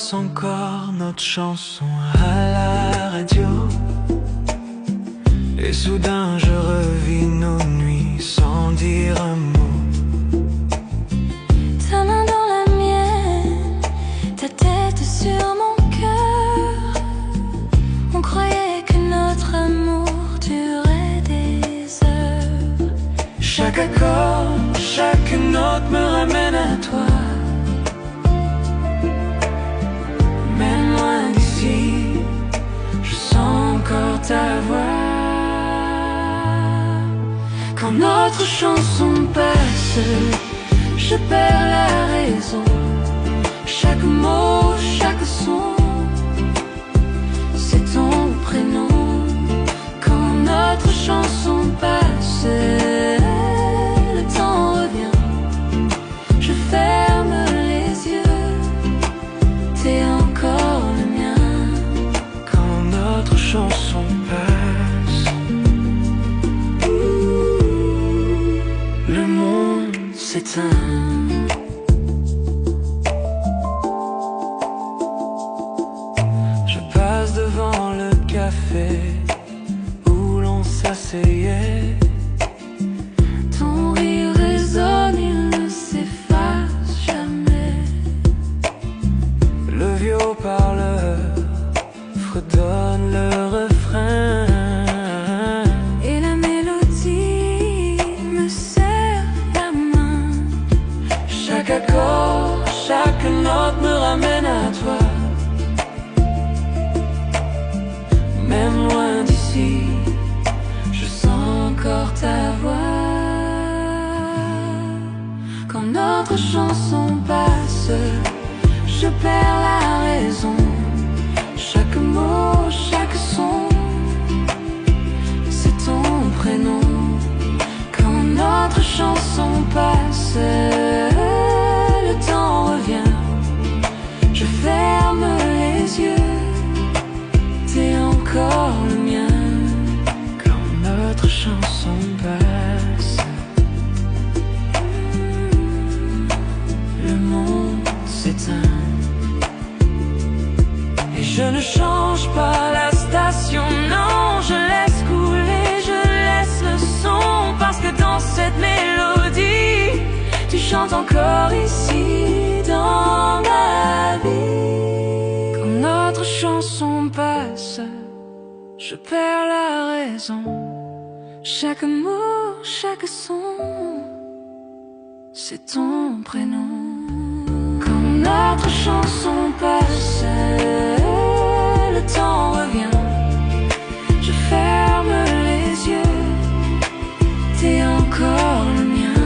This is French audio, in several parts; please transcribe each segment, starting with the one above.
passe encore notre chanson à la radio. Et soudain je revis nos nuits sans dire un mot. Ta main dans la mienne, ta tête sur mon cœur. On croyait que notre amour durait des heures. Chaque accord, chaque note me ramène à toi. Même loin d'ici, je sens encore ta voix. Quand notre chanson passe, je perds la raison. Chaque mot, chaque son, c'est ton prénom. Quand notre chanson passe, le temps revient. Je ferme les yeux, t'es encore le mien. Quand notre chanson passe, le monde s'éteint. Je passe devant le café où l'on s'asseyait. Ton rire résonne, il ne s'efface jamais. Le vieux parleur fredonne le refrain. Et la mélodie me serre la main. Chaque accord, chaque note me ramène à toi. Même loin d'ici, je sens encore ta voix. Quand notre chanson passe, je perds la raison. Chaque mot, chaque son, c'est ton prénom. Quand notre chanson passe, le temps revient. Je ferme les yeux, t'es encore le mien. Quand notre chanson passe, Le monde s'éteint. Et je ne change pas la station, non, je laisse couler, je laisse le son. Parce que dans cette mélodie, tu chantes encore ici dans ma vie. quand notre chanson passe, je perds la raison. Chaque mot, chaque son, C'est ton prénom. quand notre chanson passe, le temps revient. Je ferme les yeux, t'es encore le mien.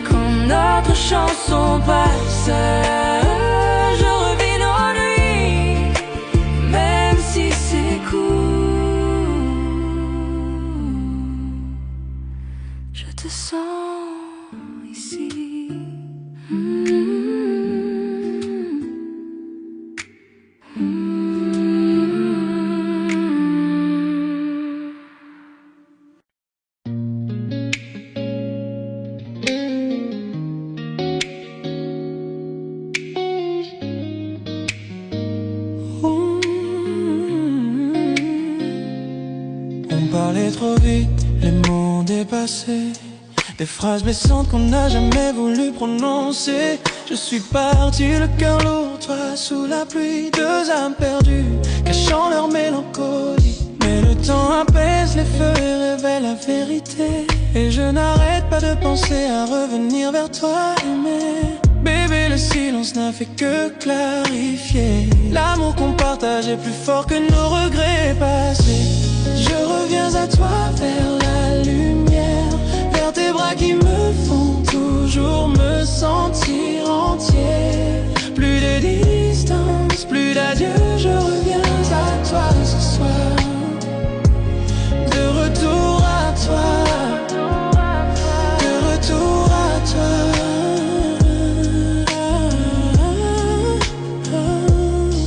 Quand notre chanson passe, Je revis nos nuits, même si c'est court. Je te sens ici. on parlait trop vite, les mots dépassés. Des phrases blessantes qu'on n'a jamais voulu prononcer. Je suis parti, le cœur lourd, toi sous la pluie. Deux âmes perdues, cachant leur mélancolie. Mais le temps apaise les feux et révèle la vérité. Et je n'arrête pas de penser à revenir vers toi, mais bébé, le silence n'a fait que clarifier. L'amour qu'on partage est plus fort que nos regrets passés. Je reviens à toi vers la lumière, vers tes bras qui me font toujours me sentir entier. Plus de distance, plus d'adieu, je reviens à toi ce soir. De retour à toi, de retour à toi.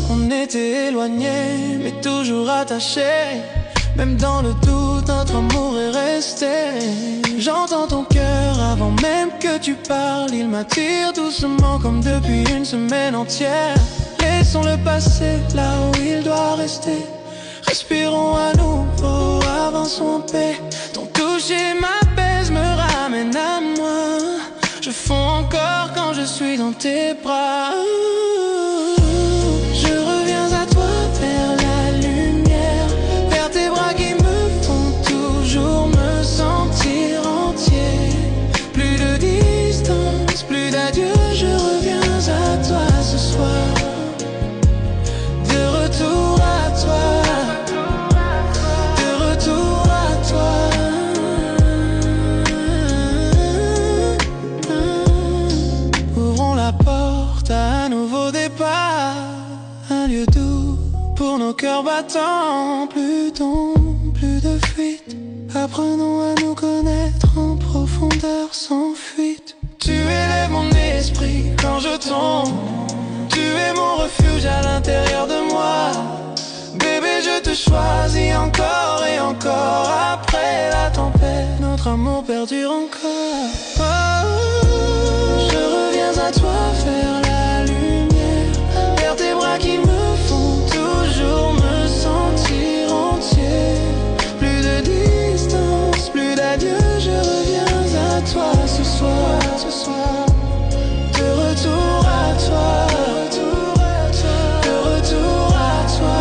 On était éloignés, mais toujours attachés. Même dans le doute, notre amour est resté. J'entends ton cœur avant même que tu parles. Il m'attire doucement comme depuis une semaine entière. Les Laissons le passé là où il doit rester. Respirons à nouveau, avançons en paix. Ton toucher m'apaise, me ramène à moi. Je fonds encore quand je suis dans tes bras. Je reviens à toi vers la lumière, vers tes bras qui me font toujours me sentir entier. Plus de distance, plus d'adieu, je reviens à toi ce soir. De retour à toi, de retour à toi. Ouvrons la porte à un nouveau départ, un lieu doux pour nos cœurs battants. Plus d'ombre, plus de fuite. Apprenons à nous connaître en profondeur sans fuite. Tu élèves mon esprit quand je tombe. Tu es mon refuge à l'intérieur de moi. Bébé, je te choisis encore et encore. Après la tempête, notre amour perdure encore. Oh, je reviens à toi vers la lumière, vers tes bras qui me font toujours me sentir entier. Plus de distance, plus d'adieu, je reviens à toi ce soir, ce soir. De retour à toi, de retour à toi.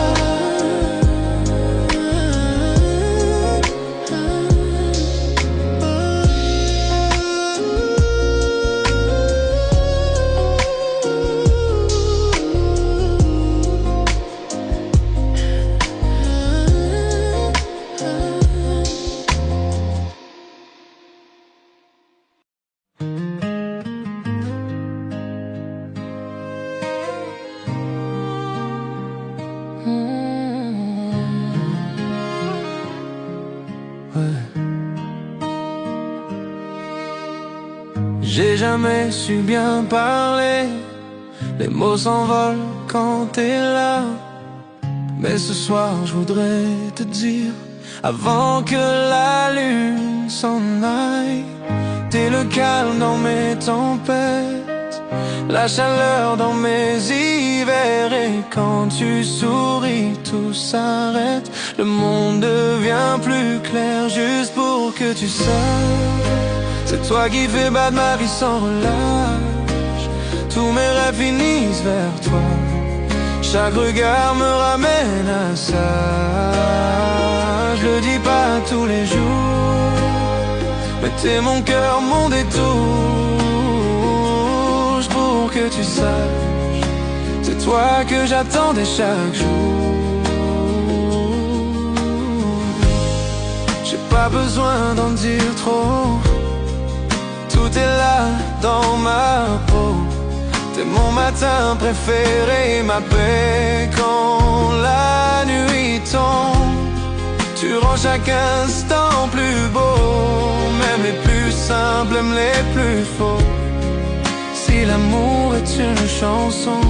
J'ai jamais su bien parler, les mots s'envolent quand t'es là. Mais ce soir je voudrais te dire, avant que la lune s'en aille, t'es le calme dans mes tempêtes, la chaleur dans mes hivers. Et quand tu souris, tout s'arrête, le monde devient plus clair. Juste pour que tu saches, c'est toi qui fais battre ma vie sans relâche. Tous mes rêves finissent vers toi, chaque regard me ramène à ça. Je le dis pas tous les jours, mais t'es mon cœur, mon détour. Pour que tu saches, c'est toi que j'attendais chaque jour. J'ai pas besoin d'en dire trop, tout est là dans ma peau. T'es mon matin préféré, ma paix quand la nuit tombe. Tu rends chaque instant plus beau, même les plus simples, même les plus faux. Si l'amour est une chanson,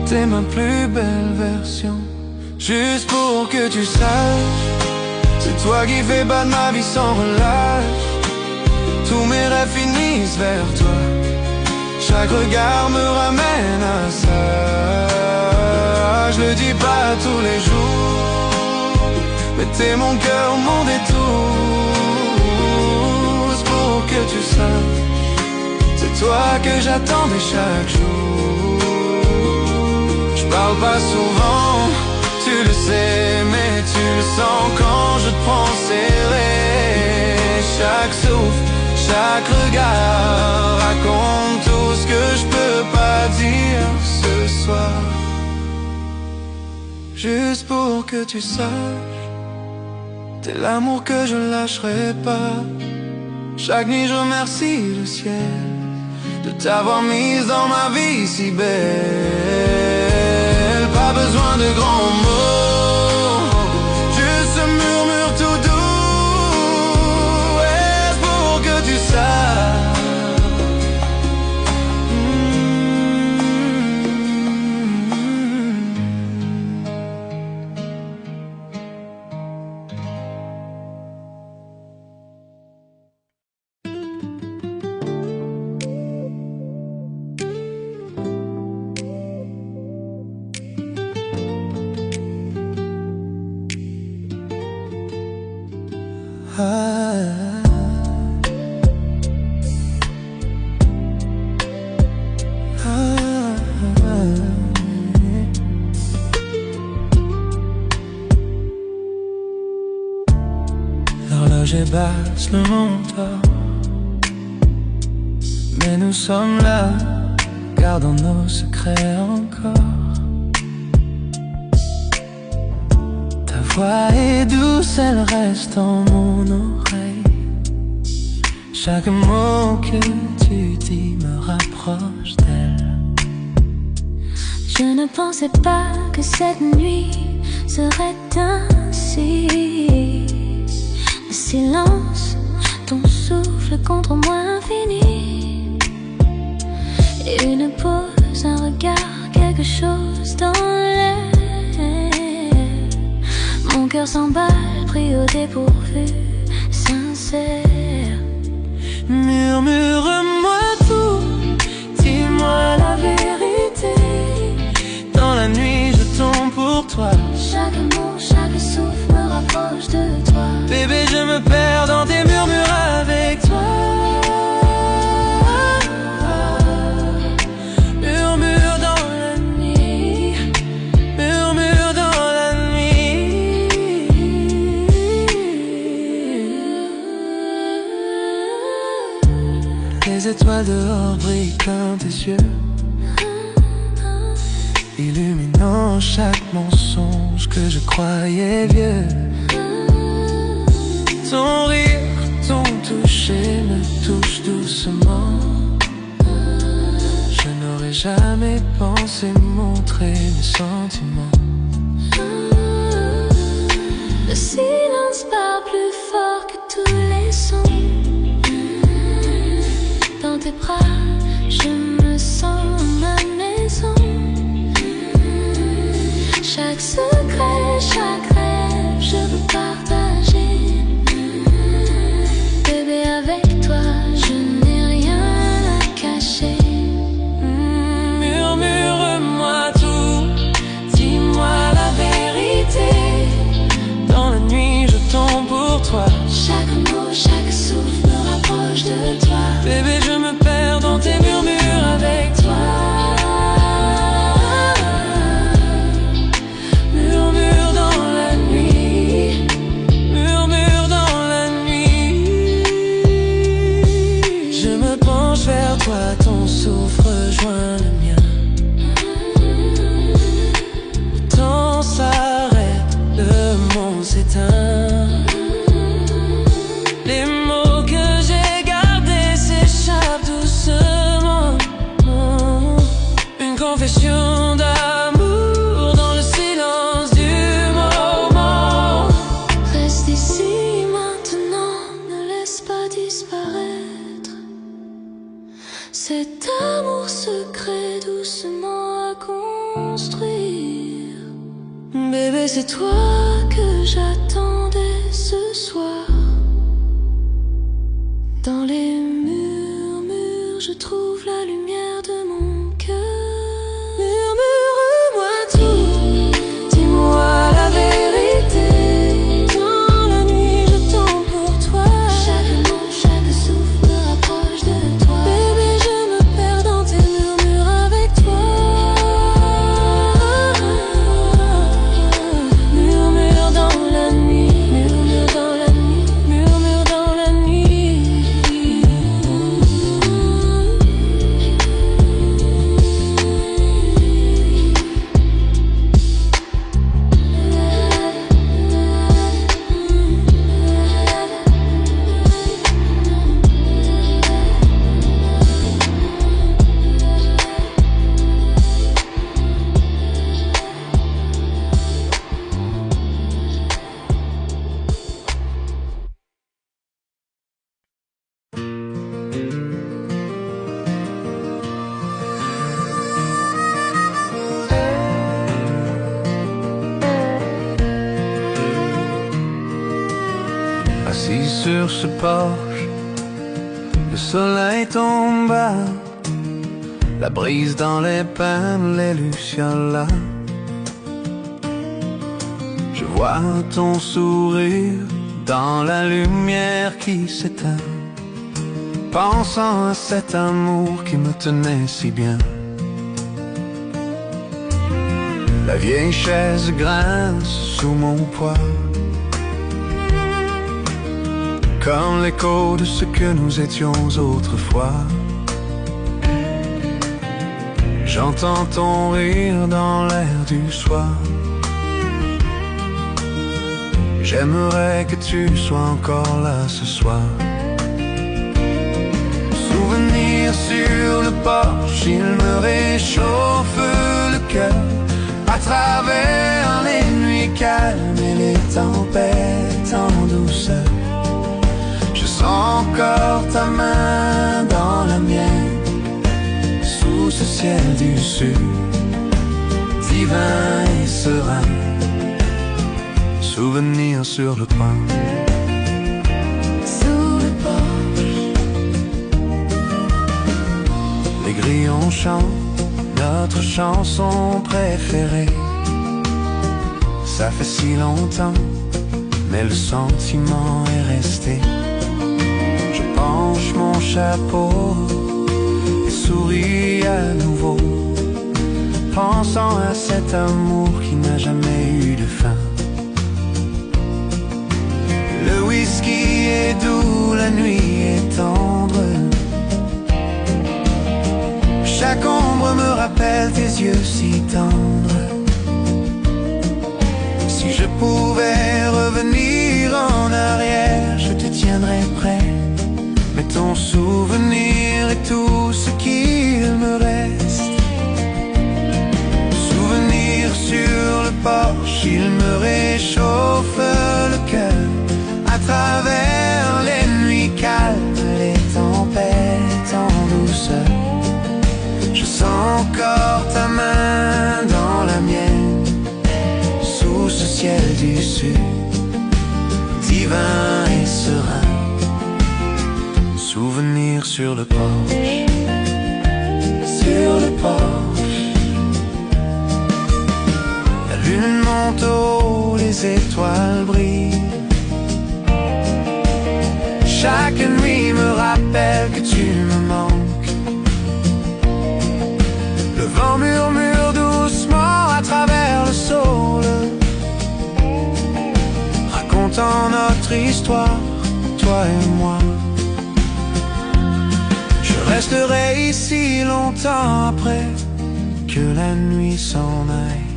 t'es ma plus belle version. Juste pour que tu saches, c'est toi qui fais battre ma vie sans relâche. Tous mes rêves finissent vers toi, chaque regard me ramène à ça. Je le dis pas tous les jours, mais t'es mon cœur, mon détour. C'est pour que tu saches, c'est toi que j'attendais chaque jour. Je parle pas souvent, tu le sais, mais tu le sens quand je te prends serré. Chaque souffle, chaque regard raconte tout ce que je peux pas dire ce soir. Juste pour que tu saches, t'es l'amour que je lâcherai pas. Chaque nuit je remercie le ciel de t'avoir mise dans ma vie si belle. Pas besoin de grands mots, juste ce murmure tout doux. Est-ce pour que tu saches? Ah. L'horloge est basse, le monde dort, mais nous sommes là, gardons nos secrets encore. Ta voix est douce, elle reste en mon oreille. Chaque mot que tu dis me rapproche d'elle. Je ne pensais pas que cette nuit serait ainsi. Le silence, ton souffle contre moi infini. Et une pause, un regard, quelque chose dans l'air. Mon cœur s'emballe, pris au dépourvu, sincère. Murmure-moi tout, dis-moi la vérité. Dans la nuit je tombe pour toi. Chaque mot, chaque souffle me rapproche de toi. Bébé, je me perds dans tes murmures avec toi. Murmure dans la nuit, murmure dans la nuit. Les étoiles dehors brillent comme tes yeux, illuminant chaque mensonge que je croyais vieux. Ton rire, ton toucher me touche doucement. Je n'aurais jamais pensé montrer mes sentiments. Le silence parle plus fort que tous les sons. Dans tes bras, je me sens ma maison. Chaque secret, chaque rêve, je veux partager. Bébé, avec toi, je n'ai rien à cacher. Murmure-moi tout, dis-moi la vérité. Dans la nuit, je tombe pour toi. Chaque mot, chaque souffle me rapproche de toi. Bébé, je me perds dans tes murmures avec toi. Murmure dans la nuit, murmure dans la nuit. Je me penche vers toi, ton souffle rejoint le mien. Le temps s'arrête, le monde s'éteint. Les mots que j'ai gardés s'échappent doucement. Une confession d'amour dans le silence du moment. Reste ici maintenant, ne laisse pas disparaître cet amour secret doucement à construire. Bébé, c'est toi Toi que j'attendais ce soir. Dans les murmures, je trouve la lumière de mon cœur. Murmure-moi tout, dis-moi la vérité. Dans la nuit, je tombe pour toi. Chaque mot, chaque souffle me rapproche de toi. Bébé, je me perds dans tes murmures avec toi. Murmure dans la nuit, murmure dans la nuit, murmure dans la nuit. Assis sur ce porche, le soleil tombe bas, la brise dans les pins, les lucioles. Je vois ton sourire dans la lumière qui s'éteint, pensant à cet amour qui me tenait si bien. La vieille chaise grince sous mon poids, comme l'écho de ce que nous étions autrefois. J'entends ton rire dans l'air du soir. J'aimerais que tu sois encore là ce soir. Souvenir sur le porche, il me réchauffe le cœur. À travers les nuits calmes et les tempêtes en douceur, je sens encore ta main dans la mienne, sous ce ciel du sud, divin et serein. Souvenir sur le coin, sous le porche. Les grillons chantent notre chanson préférée. Ça fait si longtemps, mais le sentiment est resté. Je penche mon chapeau et souris à nouveau, pensant à cet amour qui n'a jamais eu de fin. Le whisky est doux, la nuit est tendre. Chaque ombre me rappelle tes yeux si tendres. Si je pouvais revenir en arrière, je te tiendrais prêt. Mais ton souvenir est tout ce qu'il me reste. Souvenir sur le porche, il me réchauffe le cœur. À travers les nuits calmes, les tempêtes en douceur, je sens encore ta main dans la mienne, sous ce ciel du sud, divin et serein. Souvenir sur le porche, sur le porche. La lune monte haut, les étoiles brillent. Chaque nuit me rappelle que tu me manques. Le vent murmure doucement à travers le saule, racontant notre histoire, toi et moi. Je resterai ici longtemps après que la nuit s'en aille,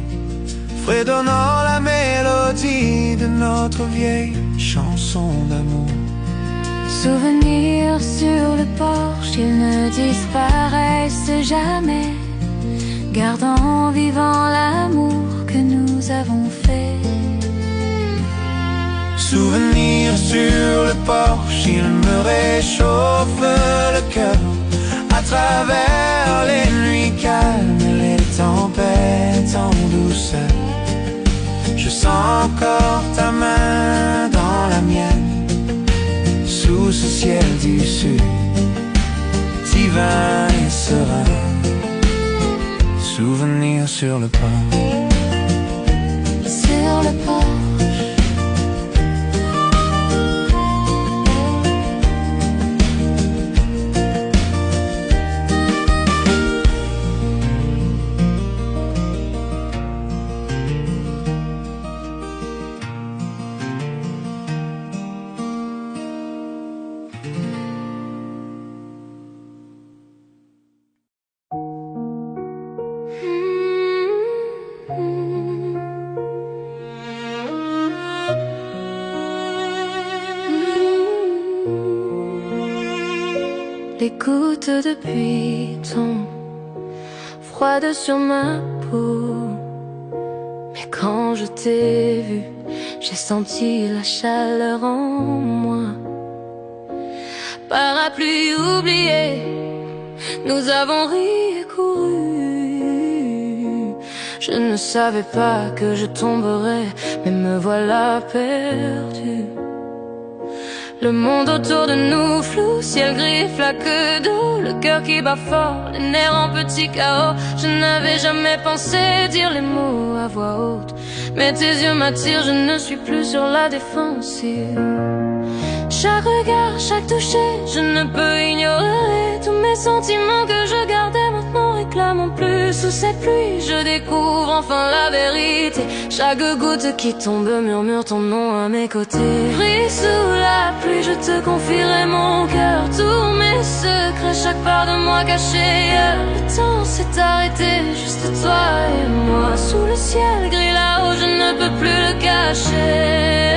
fredonnant la mélodie de notre vieille chanson d'amour. Souvenirs sur le porche, ils ne disparaissent jamais, gardant vivant l'amour que nous avons fait. Souvenir sur le porche, il me réchauffe le cœur. À travers les nuits calmes et les tempêtes en douceur, je sens encore ta main dans la mienne, sous ce ciel du sud, divin et serein. Souvenir sur le porche, sur le porche. Les gouttes de pluie tombent froides sur ma peau, mais quand je t'ai vu, j'ai senti la chaleur en moi. Parapluie oublié, nous avons ri et couru. Je ne savais pas que je tomberais, mais me voilà perdu. Le monde autour de nous flou, ciel gris, flaque d'eau, le cœur qui bat fort, les nerfs en petit chaos. Je n'avais jamais pensé dire les mots à voix haute, Mais tes yeux m'attirent, je ne suis plus sur la défensive. Chaque regard, chaque toucher, je ne peux ignorer tous mes sentiments que je gardais maintenant réclament plus. Sous cette pluie, je découvre enfin la vérité. Chaque goutte qui tombe murmure ton nom à mes côtés. Pris sous la pluie, je te confierai mon cœur, tous mes secrets, chaque part de moi cachée. Le temps s'est arrêté, juste toi et moi. Sous le ciel gris là-haut, je ne peux plus le cacher.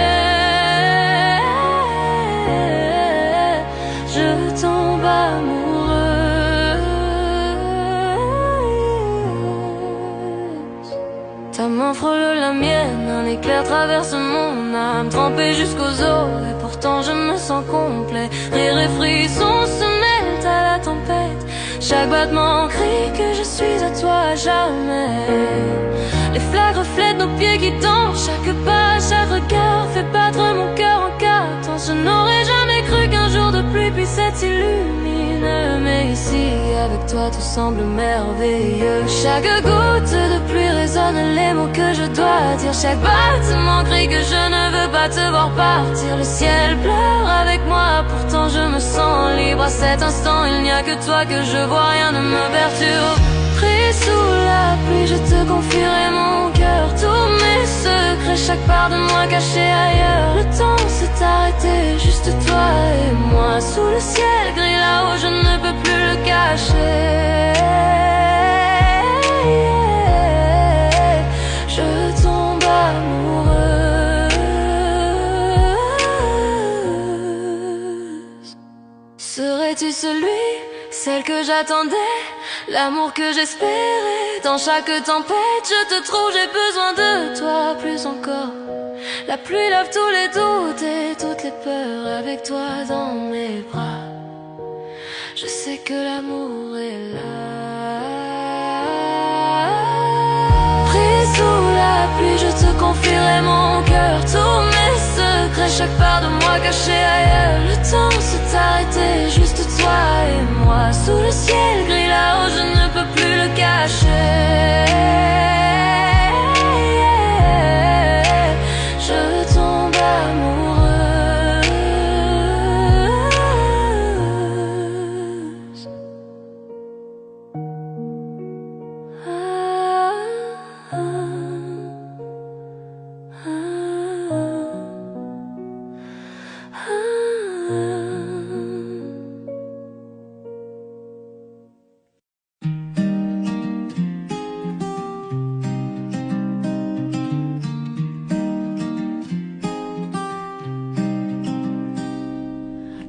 Je tombe amoureuse. Ta main frôle la mienne, un éclair traverse mon âme, trempée jusqu'aux os, et pourtant je me sens complet. Rire et frisson se mêlent à la tempête. Chaque battement crie que je suis à toi à jamais. Les flaques reflètent nos pieds qui dansent. Chaque pas, chaque regard fait battre mon cœur en quatre temps. Je n'aurais jamais cru qu'un jour de pluie puisse être si lumineux. Mais ici, avec toi, tout semble merveilleux. Chaque goutte de pluie résonne les mots que je dois dire. Chaque battement crie que je ne veux pas te voir partir. Le ciel pleure avec moi, pourtant je me sens libre. À cet instant, il n'y a que toi que je vois, rien ne me perturbe. Pris sous la pluie, je te confierai mon cœur, tous mes secrets, chaque part de moi cachée ailleurs. Le temps s'est arrêté, juste toi et moi. Sous le ciel gris là-haut, je ne peux plus le cacher. Je tombe amoureuse. Serais-tu celle que j'attendais, l'amour que j'espérais? Dans chaque tempête, je te trouve, j'ai besoin de toi plus encore. La pluie lave tous les doutes et toutes les peurs. Avec toi dans mes bras, je sais que l'amour est là. Pris sous la pluie, je te confierai mon cœur, tous mes secrets, chaque part de moi cachée ailleurs. Le temps s'est arrêté, juste toi et moi. Sous le ciel gris là-haut, je ne peux plus le cacher. Je tombe amoureuse.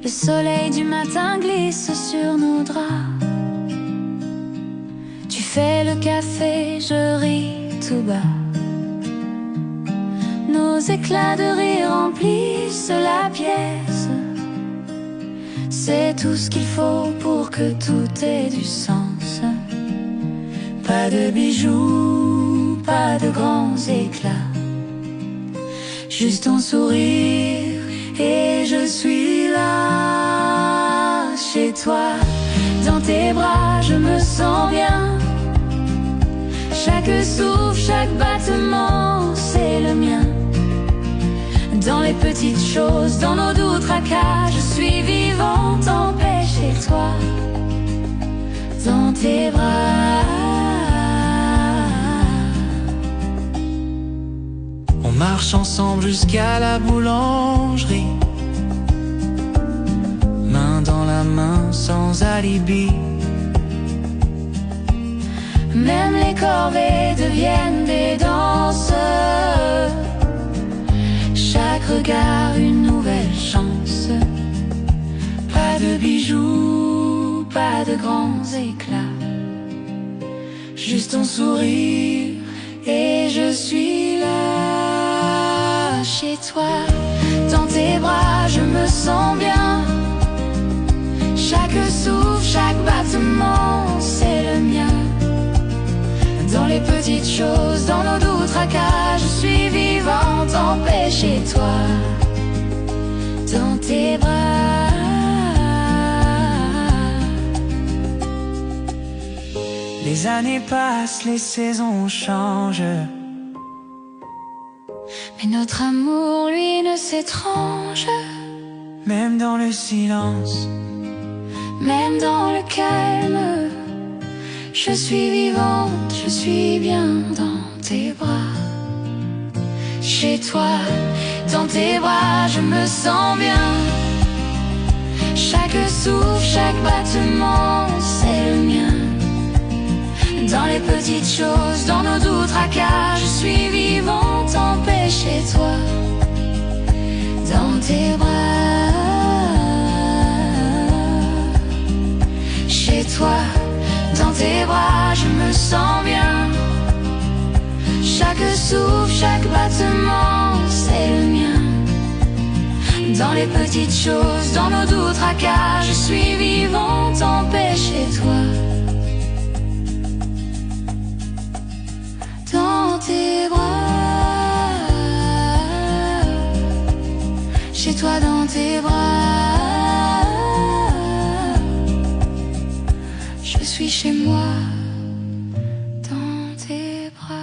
Le soleil du matin glisse sur nos draps. Tu fais le café, je ris tout bas. Nos éclats de rire remplissent la pièce. C'est tout ce qu'il faut pour que tout ait du sens. Pas de bijoux, pas de grands éclats, juste ton sourire et je suis là. Chez toi, dans tes bras, je me sens bien. Chaque souffle, chaque battement, c'est le mien. Dans les petites choses, dans nos doux tracas, je suis vivante en paix chez toi, dans tes bras. On marche ensemble jusqu'à la boulangerie, main dans la main sans alibi. Même les corvées deviennent des danses. Chaque regard une nouvelle chance. Pas de bijoux, pas de grands éclats, juste ton sourire et je suis là. Chez toi, dans tes bras, je me sens bien. Chaque souffle, chaque battement, c'est le mien. Dans les petites choses, dans nos doux tracas, je suis vivante en paix chez toi, dans tes bras. Les années passent, les saisons changent. Et notre amour, lui, ne s'étrange. Même dans le silence, même dans le calme, je suis vivante, je suis bien dans tes bras. Chez toi, dans tes bras, je me sens bien. Chaque souffle, chaque battement, c'est le mien. Dans les petites choses, dans nos doux tracas, je suis vivante en paix chez toi. Dans tes bras, chez toi, dans tes bras, je me sens bien. Chaque souffle, chaque battement, c'est le mien. Dans les petites choses, dans nos doux tracas, je suis vivante en paix chez toi. Dans tes bras, chez toi dans tes bras, je suis chez moi. Dans tes bras.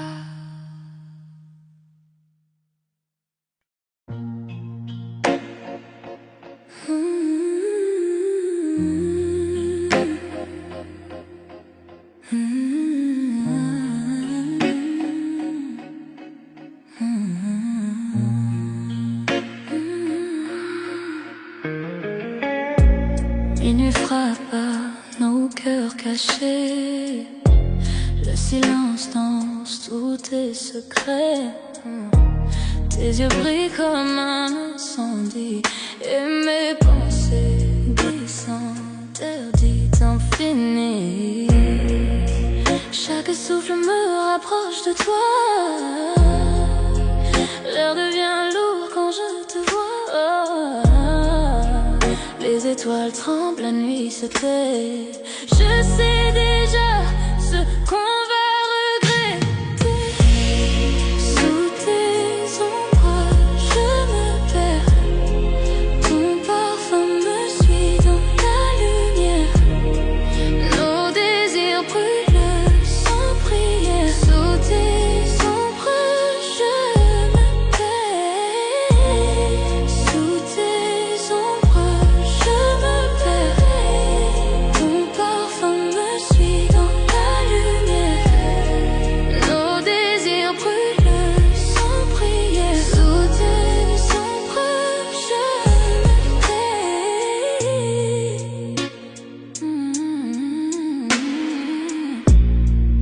Minuit frappe à nos cœurs cachés. Le silence danse tous tes secrets. Tes yeux brillent comme un incendie. Et mes pensées glissent interdites infinies. Chaque souffle me rapproche de toi. L'air devient lourd quand je te vois. Les étoiles tremblent, la nuit se tait. Je sais déjà ce qu'on va regretter. Sous tes ombres, je me perds. Ton parfum me suit dans la lumière. Nos désirs brûlent sans prière. Sous tes ombres, je me perds. Sous tes ombres, je me perds. Ton parfum me suit dans la lumière. Nos désirs brûlent sans prière. Sous tes ombres, je me perds.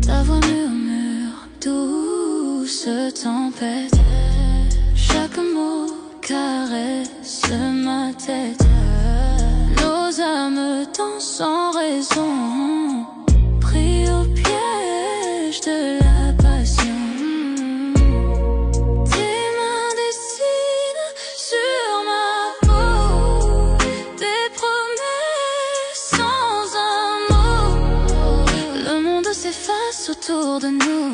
Ta voix murmure, douce tempête. Chaque mot caresse ma tête. Nos âmes dansent sans raison, pris au piège de la passion. Tes mains dessinent sur ma peau des promesses sans un mot. Le monde s'efface autour de nous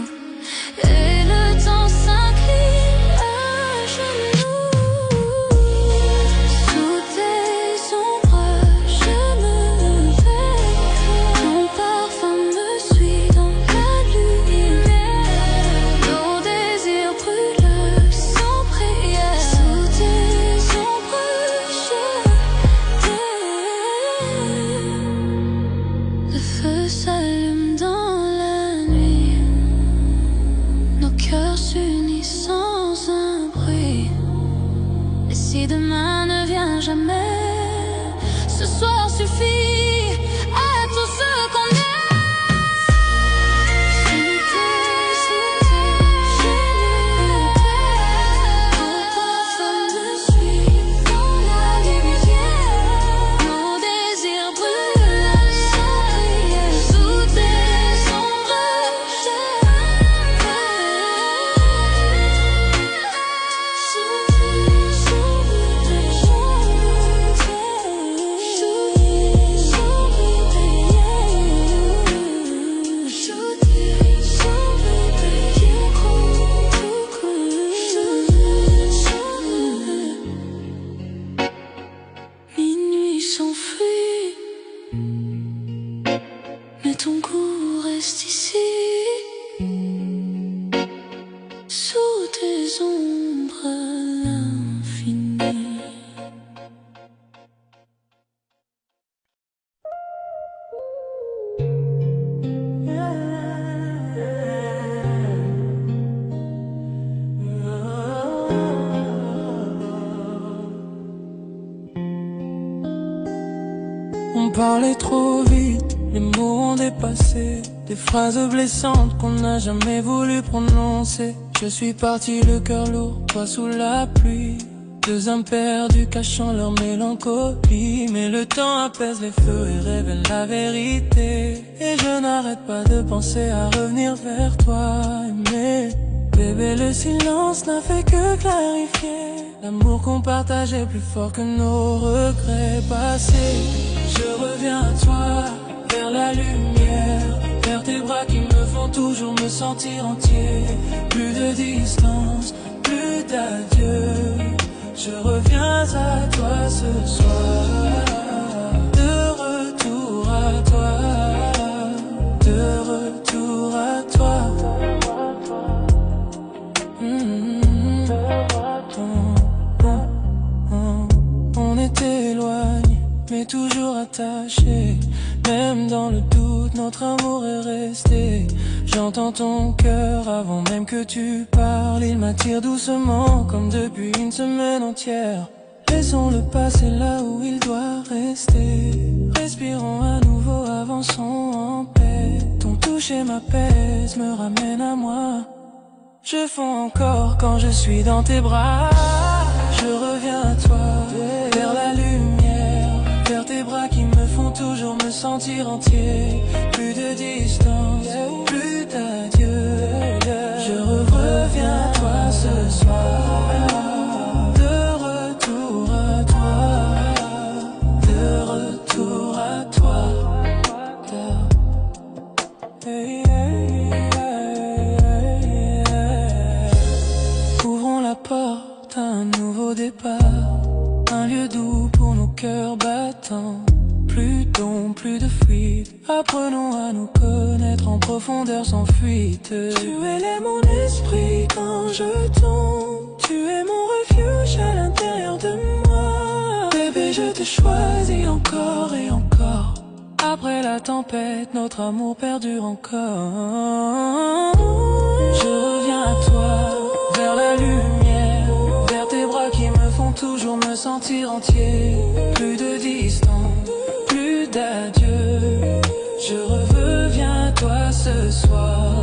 et le temps s'incline à genoux. Sous tes ombres, je me perds. Ton parfum me suit dans la lumière. Nos désirs brûlent sans prière. Sous tes ombres, je t'aime. Le feu s'allume dans la nuit. Nos cœurs s'unissent sans un bruit. Et si demain ne vient jamais, ce soir suffit à tout ce qu'on est. Sous tes ombres, je me perds. Ton parfum me suit dans la lumière. Nos désirs brûlent sans prière. Sous tes ombres, je me perds. Sous tes ombres, je me perds. On parlait trop vite, les mots ont dépassé. Des phrases blessantes qu'on n'a jamais voulu prononcer. Je suis parti le cœur lourd, toi sous la pluie. Deux âmes perdues cachant leur mélancolie. Mais le temps apaise les feux et révèle la vérité. Et je n'arrête pas de penser à revenir vers toi, mais bébé, le silence n'a fait que clarifier. L'amour qu'on partageait plus fort que nos regrets passés. Je reviens à toi, vers la lumière, vers tes bras qui me font toujours me sentir entier. Plus de distance, plus d'adieu. Je reviens à toi ce soir. De retour à toi, de retour à toi. On est éloignés, mais toujours attachés. Même dans le doute, notre amour est resté. J'entends ton cœur avant même que tu parles. Il m'attire doucement, comme depuis une semaine entière. Laissons-le passer là où il doit rester. Respirons à nouveau, avançons en paix. Ton toucher m'apaise, me ramène à moi. Je fonds encore quand je suis dans tes bras. Je reviens à toi, vers la lumière, vers tes bras qui me font toujours me sentir entier. Plus de distance, plus d'adieu. Je reviens à toi ce soir. De retour à toi, de retour à toi. Hey, hey, hey, hey. Ouvrons la porte à un nouveau départ. Un lieu doux pour nos cœurs battants. Plus d'ombre, plus de fuite. Apprenons à nous connaître en profondeur sans fuite. Tu élèves mon esprit quand je tombe. Tu es mon refuge à l'intérieur de moi. Bébé, je te choisis encore et encore. Après la tempête, notre amour perdure encore. Je reviens à toi, vers la lumière, vers tes bras qui me font toujours me sentir entier. Plus de distance, plus d'adieu. Je reviens à toi ce soir.